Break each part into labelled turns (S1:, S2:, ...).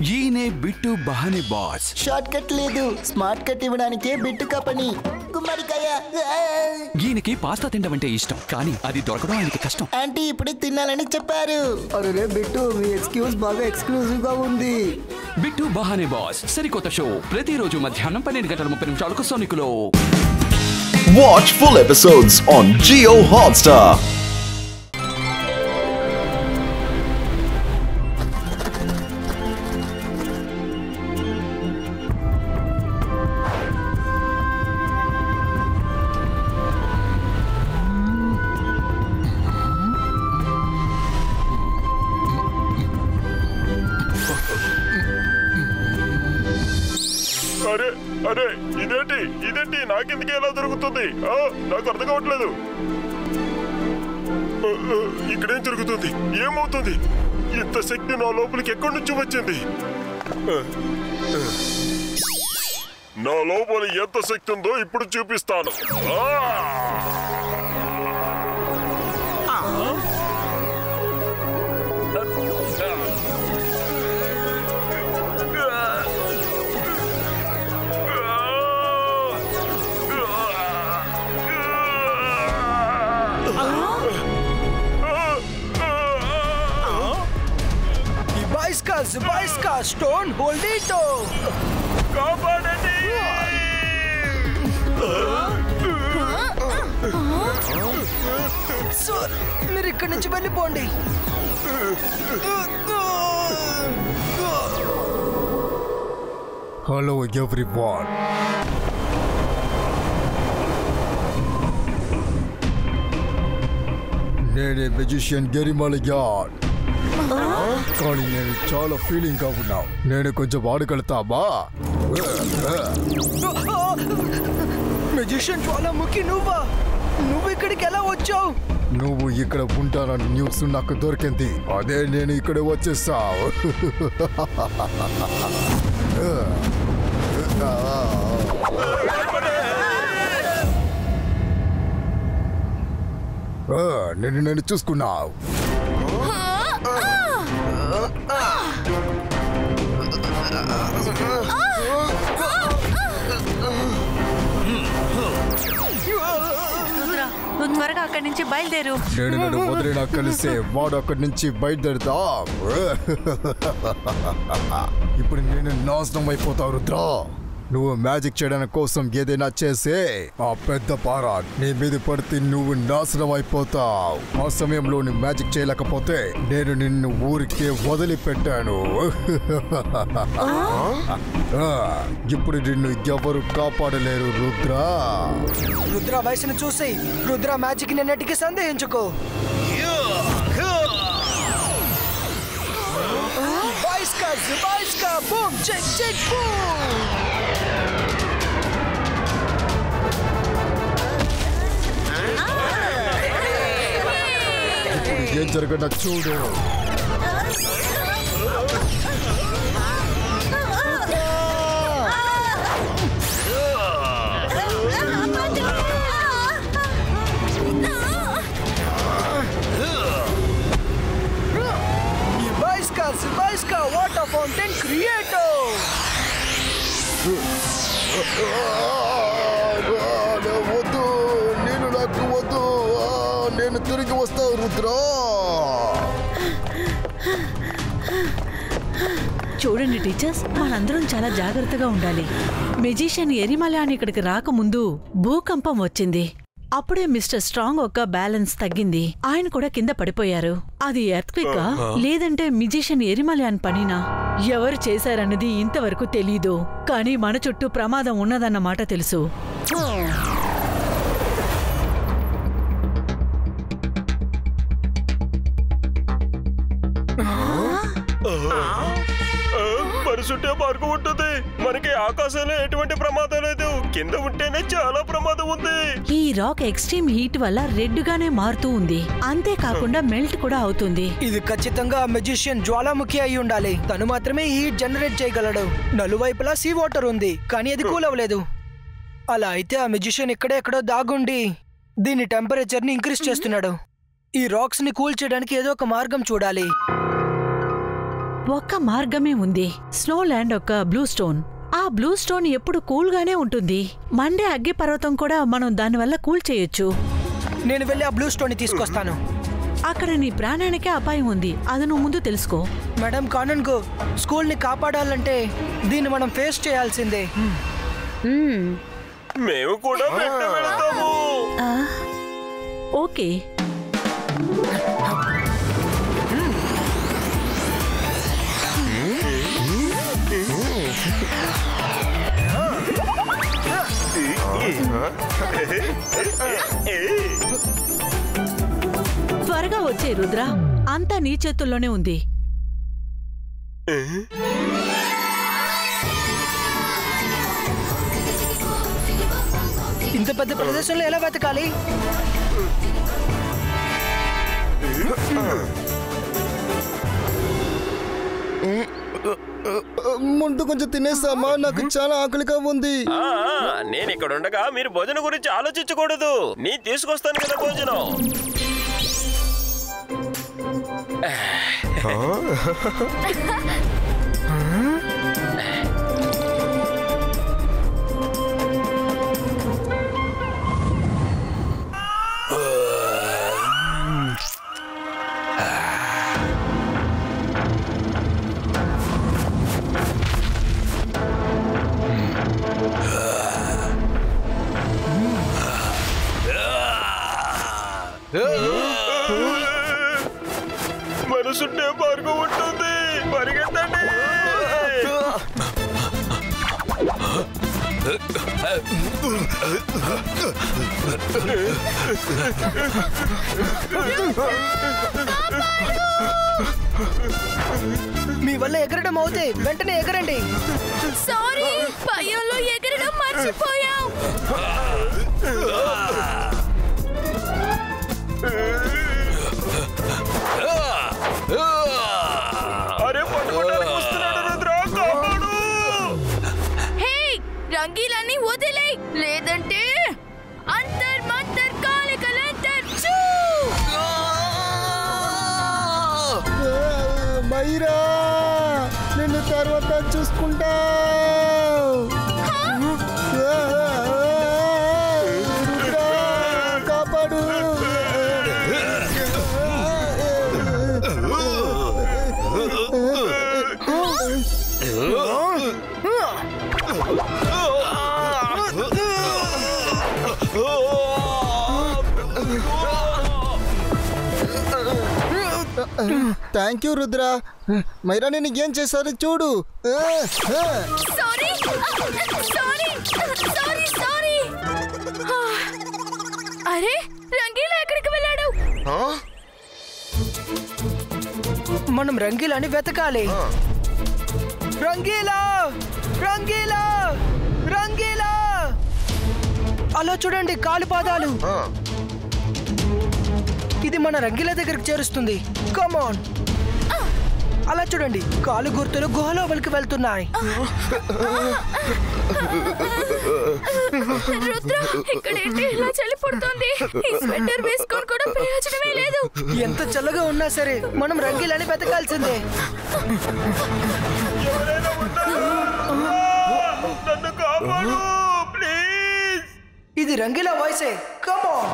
S1: ఈయనే bit బహానే boss.
S2: Short cut లేదు, smart cut ఇవ్వడానికే bit company. గుమ్మడికాయ.
S1: ఈయనకి పాస్తా తినడం అంటే ఇష్టం, కానీ అది దొరకడం ఆయనకి కష్టం.
S2: ఆంటీ ఇప్పుడే తినాలని చెప్పారు.
S3: అరే బిట్టు, మీ ఎక్స్క్యూజ్ బాగా ఎక్స్క్లూజివ్ గా ఉంది.
S1: బిట్టు బహానే బాస్ సరికొత్త షో ప్రతిరోజు మధ్యాహ్నం 12:30 సోనికులో.
S4: Watch full episodes on Jio Hotstar.
S5: అరే ఇదేంటి నాకెందుకు ఎలా జరుగుతుంది? నాకు అర్థం కావట్లేదు. ఇక్కడేం జరుగుతుంది? ఏమవుతుంది? ఇంత శక్తి నా లోపలికి ఎక్కడి నుంచి వచ్చింది? నా లోపల ఎంత శక్తి ఉందో ఇప్పుడు చూపిస్తాను.
S3: Zybajska, stone, hold it!
S5: కాపాడండి!
S3: సార్, మీరు ఇక్కడి నుంచి వెళ్ళిపోండి.
S6: Hello everyone. నేనే మెజిషియన్ గెరిమలయాన్. కానీ నేను చాలా ఫీలింగ్ గా ఉన్నా. నేను కొంచెం ఆడగలుగుతామా?
S3: మెజిషియన్ జ్వాలాముఖి నువ్వు ఇక్కడికి ఎలా వచ్చావు?
S6: నువ్వు ఇక్కడ ఉంటానని న్యూస్ నాకు దొరికింది, అదే నేను ఇక్కడ వచ్చేసా. నేను చూసుకున్నావు.
S7: నువ్వు త్వరగా అక్కడి నుంచి బయలుదేరు.
S6: నేను వదిలినా కలిసే వాడు అక్కడి నుంచి బయలుదేరుతా. ఇప్పుడు నేను నాశనం అయిపోతావు రుద్రా. నువ్వు మ్యాజిక్ చేయడానికి కోసం ఏదైనా చేసే ఆ పెద్ద పారా నీ మీద పడితే నువ్వు నాశనం అయిపోతావు. ఆ సమయంలో నువ్వు మ్యాజిక్ చేయలేకపోతే నేను నిన్ను ఊరికే వదిలిపెట్టాను. ఇప్పుడు నిన్ను ఎవరు కాపాడలేరు రుద్రా.
S3: రుద్ర వయసును చూసి రుద్ర మ్యాజిక్ నిన్నటికి సందేహించుకో. Zybajska, boom, check, boom!
S6: ఏం జరగడా చూడు.
S3: Zybajska, water fountain creator!
S6: వద్దు, నాకు వద్దు. నేను తిరిగి వస్తాను రుద్రా.
S7: చూడండి టీచర్స్, మనందరం చాలా జాగ్రత్తగా ఉండాలి. మెజిషియన్ ఎరిమలాని ఇక్కడికి రాకముందు భూకంపం వచ్చింది. అప్పుడే మిస్టర్ స్ట్రాంగ్ ఒక బ్యాలెన్స్ తగ్గింది. ఆయన కూడా కింద పడిపోయారు. అది ఎర్త్క్వేకా లేదంటే మెజిషియన్ ఎరిమలాన్ పనినా ఎవరు చేశారన్నది ఇంతవరకు తెలీదు. కానీ మన చుట్టూ ప్రమాదం ఉన్నదన్నమాట తెలుసు.
S5: పరిశుద్ధ మార్గం ఉంటుంది. మనకి ఆకాశంలో ఎటువంటి ప్రమాదం లేదు, కింద ఉంటేనే చాలా ప్రమాదం ఉంది.
S7: ఈ రాక్ ఎక్స్ట్రీమ్ హీట్ వల్ల రెడ్ గానే మారుతూ ఉంది. అంతేకాకుండా మెల్ట్ కూడా అవుతుంది.
S3: ఇది ఖచ్చితంగా మెజిషియన్ జ్వాలాముఖి అయి ఉండాలి. తను మాత్రమే హీట్ జనరేట్ చేయగలడు. నలువైపులా సీ వాటర్ ఉంది, కానీ అది కూల్ అవ్వలేదు. అలా అయితే ఆ మెజిషియన్ ఎక్కడో దాగుండి దీని టెంపరేచర్ ని ఇంక్రీజ్ చేస్తున్నాడు. ఈ రాక్స్ ని కూల్ చేయడానికి ఏదో ఒక మార్గం చూడాలి.
S7: ఒక్క మార్గమే ఉంది. స్నోల్యాండ్ ఒక బ్లూ స్టోన్. ఆ బ్లూ స్టోన్ ఎప్పుడు కూల్గానే ఉంటుంది. మండే అగ్గి పర్వతం కూడా మనం దానివల్ల కూల్ చేయొచ్చు.
S3: నేను వెళ్ళి ఆ బ్లూ స్టోన్ ని తీసుకొస్తాను.
S7: అక్కడ నీ ప్రాణానికే అపాయం ఉంది, అది నువ్వు ముందు తెలుసుకో.
S3: మేడం కానన్కు స్కూల్ ని కాపాడాలంటే దీన్ని మనం ఫేస్ చేయాల్సిందే.
S5: మేము కూడా వెంట వెళ్తాము.
S7: ఓకే. త్వరగా వచ్చే రుద్ర, అంతా నీ చేతుల్లోనే ఉంది.
S3: ఇంత పెద్ద ప్రదేశంలో ఎలా వెతకాలి?
S6: ముందు కొంచెం తినేసామా, నాకు చాలా ఆకలిగా ఉంది.
S5: నేను ఇక్కడ ఉండగా మీరు భోజనం గురించి ఆలోచించకూడదు. నేను తీసుకొస్తాను కదా భోజనం. మనసుంటే మార్గం ఉంటుంది. పరిగెత్తండి.
S3: మీ వల్ల ఎగరడం అవుతే వెంటనే ఎగరండి.
S8: సారీ, భయంలో ఎగరడం మర్చిపోయాం.
S5: అరే పట్టుకోవడానికి వస్తున్నాడు రుద్ర, కాపాడు.
S8: హే, రంగీలన్నీ వదిలేయ్, లేదంటే అంతర్ మంతర్ కాలికలంతర్ చూ.
S6: మైరా, నిన్ను తర్వాత చూసుకుంటా. కాపాడు. Thank you Rudra. మైరా నేను ఏం చేశారు చూడు.
S8: Sorry sorry sorry sorry. అరే, రంగీలా ఎక్కడికి వెళ్ళాడు?
S3: మనం రంగీలాని వెతకాలి. రంగీలా, రంగీలా, రంగీలా. అలా చూడండి, కాలు పాదాలు. ఇది మన రంగీలా దగ్గరికి చేరుస్తుంది. కమాన్. అలా చూడండి, కాలు గుర్తులు గుహలోపలికి వెళ్తున్నాయి.
S8: రుద్ర, ఇక్కడేంటి ఇలా చలి పుడుతుంది? ఈ స్వెటర్ వేసుకొని కూడా ప్రయోజనమే లేదు.
S3: ఎంత చల్లగా ఉన్నా సరే మనం రంగీలాని వెతకాల్సిందే.
S5: నన్ను కాపాడు ప్లీజ్.
S3: ఇది రంగీలా వాయిసే. కమాన్.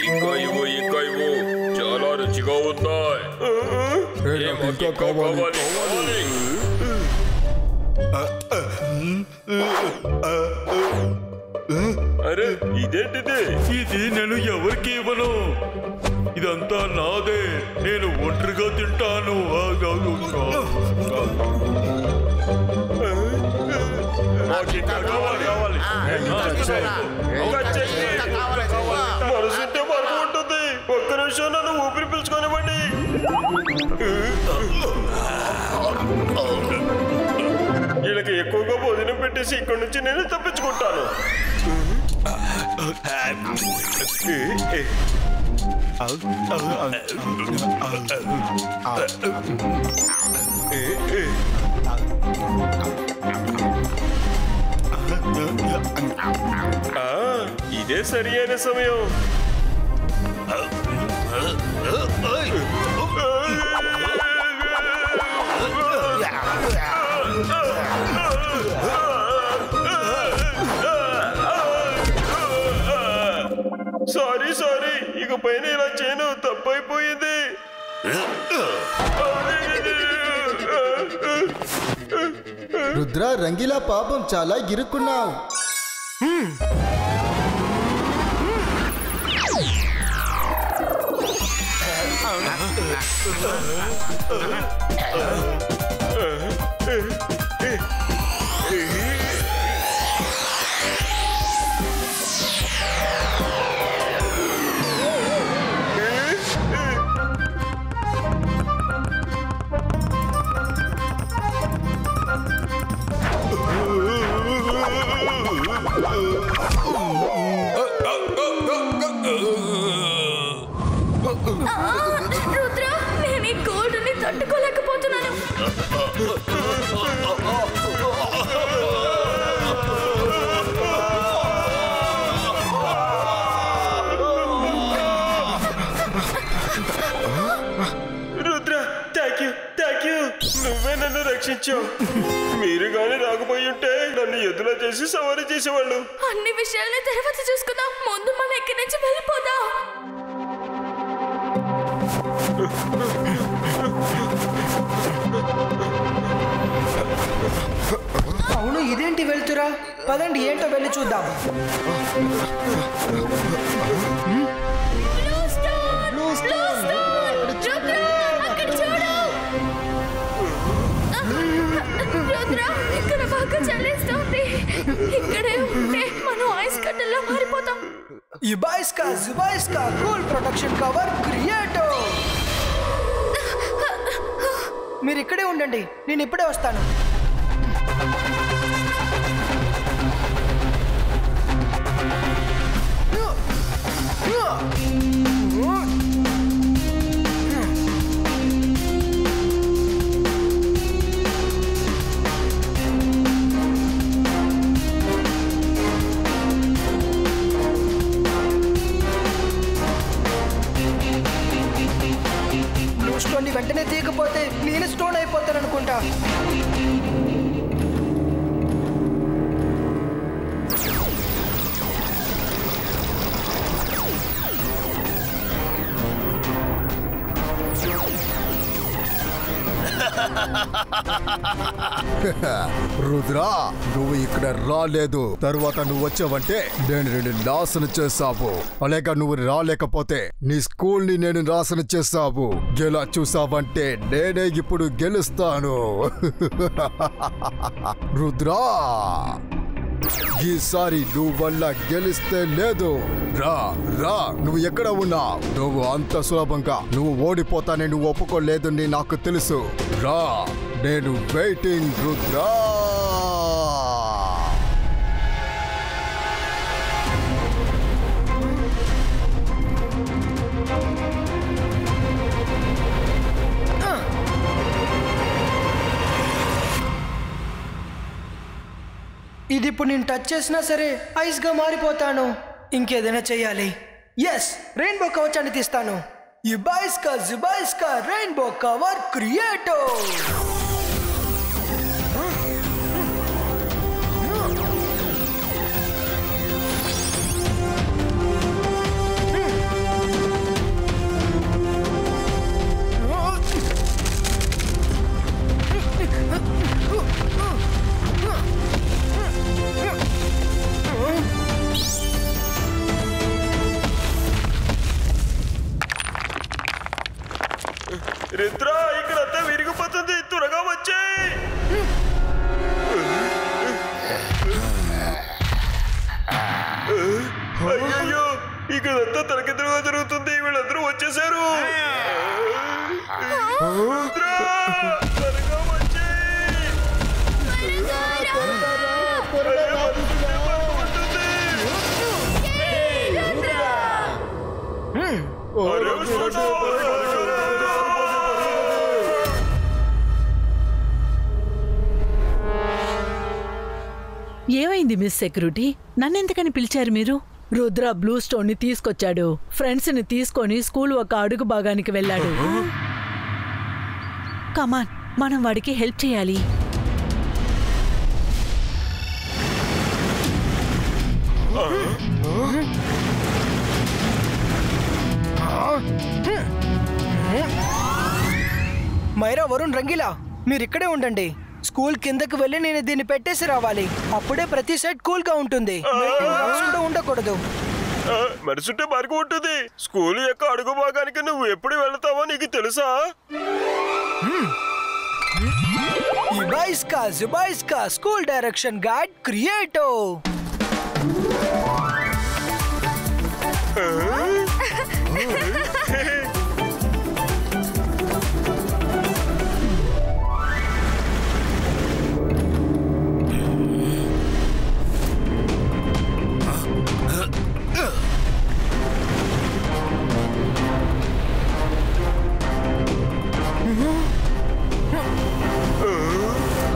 S5: ఇంకా ఇవ్వు, చాలా రుచిగా ఉన్నాయి.
S6: ఇంకా కావాలి.
S5: అరే ఇదేంటిది?
S9: ఇది నేను ఎవరికి ఇవ్వను. ఇదంతా నాదే. నేను ఒంటరిగా తింటాను.
S5: మనసుంటే మనకు ఉంటుంది. ఒక్క నిమిషం నన్ను ఊపిరి పీల్చుకోనివ్వండి. వీళ్ళకి ఎక్కువగా భోజనం పెట్టేసి ఇక్కడి నుంచి నేను తప్పించుకుంటాను. ఇదే సరి అయిన సమయం. సారీ ఇక పైన ఇలా చేయను, తప్పైపోయింది.
S6: రుద్ర రంగీలా పాపం చాలా ఇరుక్కున్నావు.
S8: రుద్ర, నేను ఈ కోల్డ్ ని తట్టుకోలేకపోతున్నాను.
S5: రుద్ర, థ్యాంక్ యూ, నువ్వే నన్ను రక్షించావు. మీరు గాని రాకపోయి ఉంటే నన్ను ఎదులా చేసి సవారీ చేసేవాళ్ళు.
S8: అన్ని విషయాలని తర్వాత చూసుకుందాం. ముందు మన ఇక్కడి నుంచి వెళ్ళిపోదాం.
S3: అవును, ఇదేంటి వెళ్తురా? పదండి, ఏంటో వెళ్ళి చూద్దాం.
S8: ఇక్కడ బాగా చల్లేస్తుంది. ఇక్కడే ఉంటే మనం ఐస్ కట్టెల్లా మారిపోతాం.
S3: ఇబాయిస్కా జుబాయిస్కా కూల్ ప్రొటెక్షన్ కవర్ క్రియేటో. మీరు ఇక్కడే ఉండండి, నేను ఇప్పుడే వస్తాను. బ్లూ స్టోన్ ని వెంటనే తీయకపోతే నేను స్టోన్ అయిపోతాను అనుకుంటా.
S6: రుద్రా, నువ్వు ఇక్కడ రాలేదు. తరువాత నువ్వు వచ్చావంటే నేను నిన్ను నాశనం చేస్తావు. అలాగే నువ్వు రాలేకపోతే నీ స్కూల్ ని నేను నాశనం చేస్తావు. ఎలా చూసావంటే నేనే ఇప్పుడు గెలుస్తాను. రుద్రా, ఈసారి నువ్వు వల్ల గెలిస్తే లేదు. రా రా, నువ్వు ఎక్కడ ఉన్నావు? నువ్వు అంత సులభంగా నువ్వు ఓడిపోతానే నువ్వు ఒప్పుకోలేదని నాకు తెలుసు. రా, నేను వెయిటింగ్. రుద్రా,
S3: ఇది ఇప్పుడు నేను టచ్ చేసినా సరే ఐస్ గా మారిపోతాను. ఇంకేదైనా చెయ్యాలి. ఎస్, రెయిన్బో కవచాన్ని తీస్తాను. ఇబాయిస్కా జుబాయిస్కా రెయిన్బో కవర్ క్రియేటో.
S5: రుద్ర, ఇక్కడంతా విరిగిపోతుంది, త్వరగా వచ్చేయ్. అయ్యో, ఇక్కడంతా తలకిందులుగా జరుగుతుంది. వీళ్ళందరూ వచ్చేసారు. రుద్ర, త్వరగా వచ్చేయ్. అయ్యో,
S7: ఏమైంది మిస్ సెక్యూరిటీ? నన్నెందుకని పిలిచారు మీరు? రుద్ర బ్లూ స్టోన్ ని తీసుకొచ్చాడు. ఫ్రెండ్స్ ని తీసుకొని స్కూల్ ఒక అడుగు భాగానికి వెళ్ళాడు. కమాన్, మనం వాడికి హెల్ప్ చేయాలి.
S3: మైరా, వరుణ్, రంగీలా, మీరిక్కడే ఉండండి. స్కూల్ కిందకి వెళ్ళి నేను దీన్ని పెట్టేసి రావాలి. అప్పుడే ప్రతి సైడ్ కూల్ గా ఉంటుంది. కూడా ఉండకూడదు.
S5: మరుసుంటే మార్గం ఉంటుంది. స్కూల్ యొక్క అడుగు భాగానికి నువ్వు ఎప్పుడు వెళ్తావో నీకు తెలుసా?
S3: జుబైస్కా స్కూల్ డైరెక్షన్ గైడ్ క్రియేటో.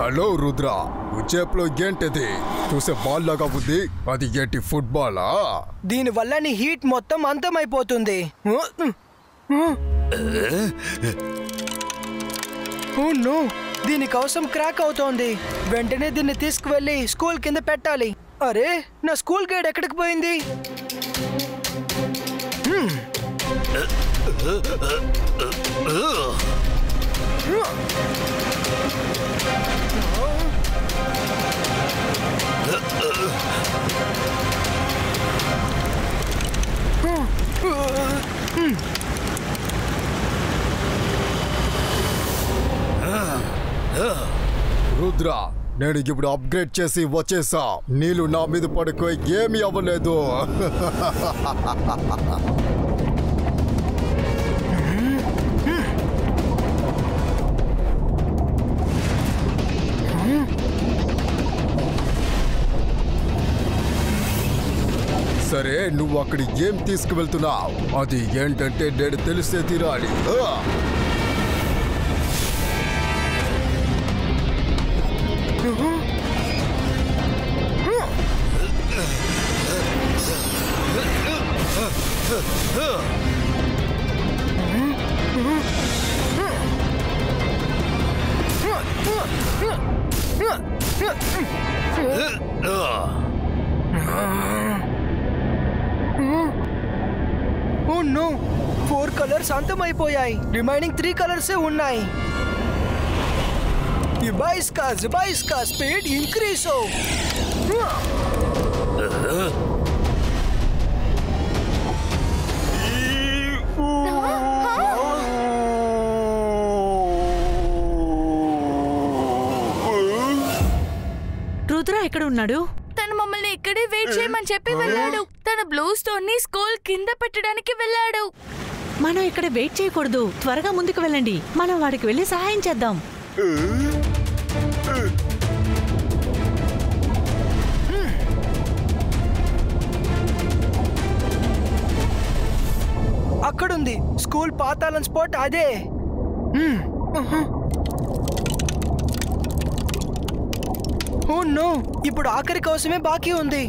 S6: హలో రుద్ర, ఉచ్చేపులో ఏంటిది? చూసే బాల్ లాగా ఉంది. అది ఏంటి, ఫుట్బాలా?
S3: దీని వల్ల నీ హీట్ మొత్తం అంతమైపోతుంది. దీనికోసం క్రాక్ అవుతోంది. వెంటనే దీన్ని తీసుకువెళ్ళి స్కూల్ కింద పెట్టాలి. అరే, నా స్కూల్ గైడ్ ఎక్కడికి పోయింది?
S6: రుద్ర, నేను ఇప్పుడు అప్గ్రేడ్ చేసి వచ్చేసా. నీళ్ళు నా మీద పడుకో, ఏమీ అవ్వలేదు. సరే, నువ్వు అక్కడి ఏం తీసుకువెళ్తున్నావు? అది ఏంటంటే నేను తెలిసే తీరాలి.
S3: ఓ నో, 4 కలర్స్ అంతమైపోయాయి. రిమైనింగ్ 3 కలర్సే ఉన్నాయి. జుబైస్కా స్పీడ్ ఇంక్రీజ్.
S7: రుద్ర ఎక్కడ ఉన్నాడు?
S8: తను మమ్మల్ని ఇక్కడే వెయిట్ చేయమని చెప్పి వెళ్ళాడు. తన బ్లూ స్టోన్ ని స్కూల్ కింద పెట్టడానికి వెళ్ళాడు.
S7: మనం ఇక్కడ వెయిట్ చేయకూడదు. త్వరగా ముందుకు వెళ్ళండి. మనం వాడికి వెళ్ళి సహాయం చేద్దాం.
S3: అక్కడుంది స్కూల్ పాతాళం స్పాట్. అదే. ఓ నో, ఇప్పుడు ఆఖరి కోసమే బాకీ ఉంది.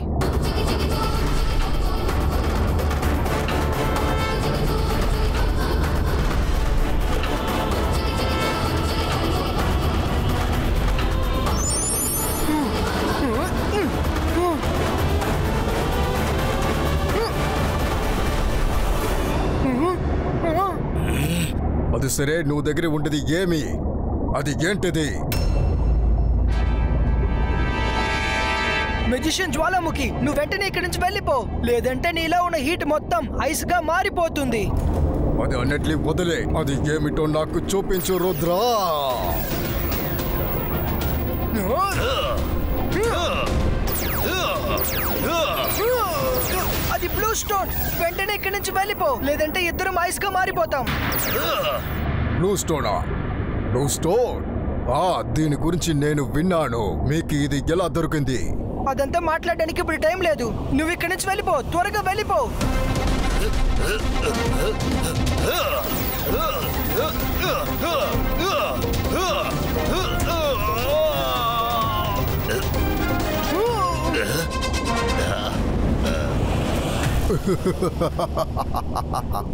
S6: అది సరే, నువ్వు దగ్గర ఉండేది ఏమి? అది ఏంటిది?
S3: మెజిషియన్ జ్వాలాముఖి, నువ్వు వెంటనే ఇక్కడి నుంచి వెళ్ళిపో, లేదంటే నీలో ఉన్న హీట్ మొత్తం ఐస్ గా మారిపోతుంది.
S6: అది అన్నిటినీ వదిలే. అది ఏమిటో నాకు చూపించు రుద్రా.
S3: అది బ్లూ స్టోన్. వెంటనే ఇక్కడి నుంచి వెళ్ళిపో, లేదంటే ఇద్దరం ఐస్ గా మారిపోతాం.
S6: బ్లూ స్టోనా? Blue stone? దీని గురించి నేను విన్నాను. మీకు ఇది ఎలా దొరికింది?
S3: అదంతా మాట్లాడడానికి ఇప్పుడు టైం లేదు. నువ్వు ఇక్కడి నుంచి వెళ్ళిపో, త్వరగా వెళ్ళిపో.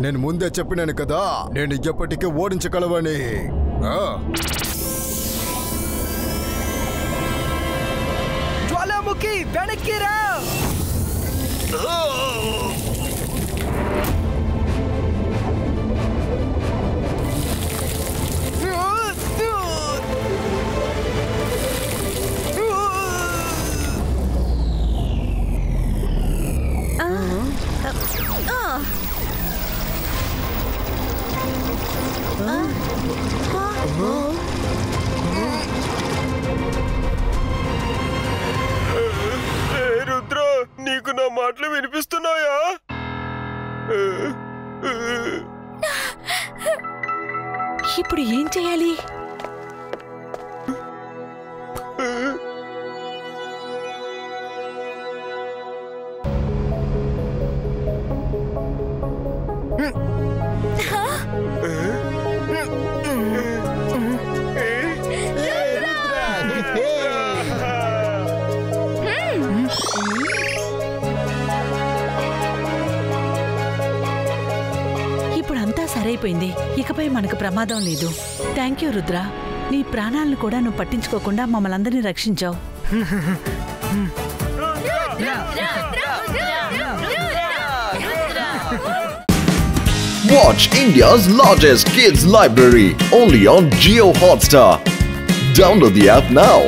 S6: నేను ముందే చెప్పినాను కదా, నేను ఎప్పటికీ ఓడించగలవని.
S3: జ్వాలాముఖి వెనక్కి రా.
S5: రుద్ర, నీకు నా మాటలు వినిపిస్తున్నాయా?
S7: ఇప్పుడు ఏం చేయాలి? ఇప్పుడంతా సరైపోయింది. ఇకపై మనకు ప్రమాదం లేదు. Thank you Rudra. నీ ప్రాణాలను కూడా నువ్వు పట్టించుకోకుండా మమ్మల్ని అందరినీ రక్షించావు.
S4: Watch India's largest kids library only on Jio Hotstar. Download the app now.